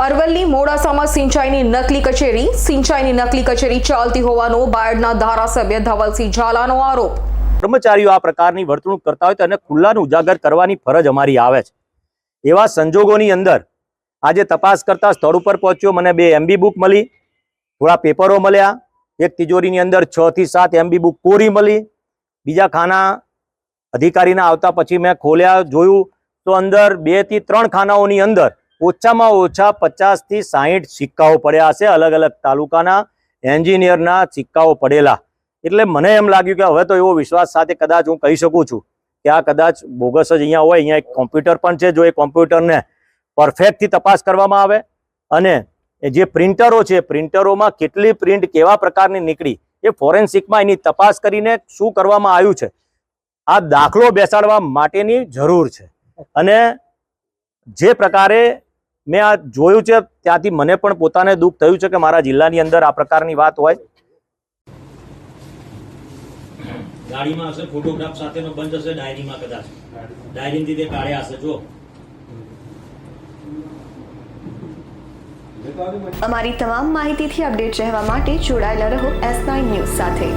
અરવલ્લી મોડાસામાં સિંચાઈની નકલી કચેરી ચાલતી હોવાનો બાયડના ધારાસભ્ય ધવલસિંહ ઝાલાનો આરોપ। કર્મચારીઓ આ પ્રકારની વર્તણૂક કરતા હોય તો એને ખુલ્લાને ઉજાગર કરવાની ફરજ અમારી આવે છે। એવા સંજોગોની અંદર આજે તપાસ કરતા સ્થળ ઉપર પહોંચ્યો, મને 2 MB બુક મળી, થોડા પેપરો મળ્યા, એક તિજોરીની અંદર 6 થી 7 MB બુક કોરી મળી। બીજા ખાના અધિકારીના આવતા પછી મેં ખોલ્યા, જોયું તો અંદર 2 થી 3 ખાનાઓની અંદર ઓછામાં ઓછા 50 થી 60 સિક્કાઓ પડ્યા હશે, અલગ અલગ તાલુકાના એન્જિનિયરના સિક્કાઓ પડેલા। એટલે મને એમ લાગ્યું કે હવે તો એવો વિશ્વાસ સાથે કદાચ હું કહી શકું છું કે આ કદાચ બોગસ જ અહીંયા હોય। અહીંયા એક કોમ્પ્યુટર પણ છે, જો એ કોમ્પ્યુટરને પરફેક્ટથી તપાસ કરવામાં આવે અને જે પ્રિન્ટરો છે, પ્રિન્ટરોમાં કેટલી પ્રિન્ટ કેવા પ્રકારની નીકળી એ ફોરેન્સિકમાં એની તપાસ કરીને શું કરવામાં આવ્યું છે, આ દાખલો બેસાડવા માટેની જરૂર છે। અને જે પ્રકારે મેં આ જોયું છે ત્યાંથી મને પણ પોતાને દુઃખ થયું છે કે મારા જિલ્લાની અંદર આ પ્રકારની વાત હોય। ગાડીમાં હશે, ફોટોગ્રાફ સાથેનો બંધ હશે, ડાયરીમાં કદાચ ડાયરીથી તે કાઢ્યા હશે। જો અમારી તમામ માહિતીથી અપડેટ રહેવા માટે જોડાયેલા રહો S9 ન્યૂઝ સાથે।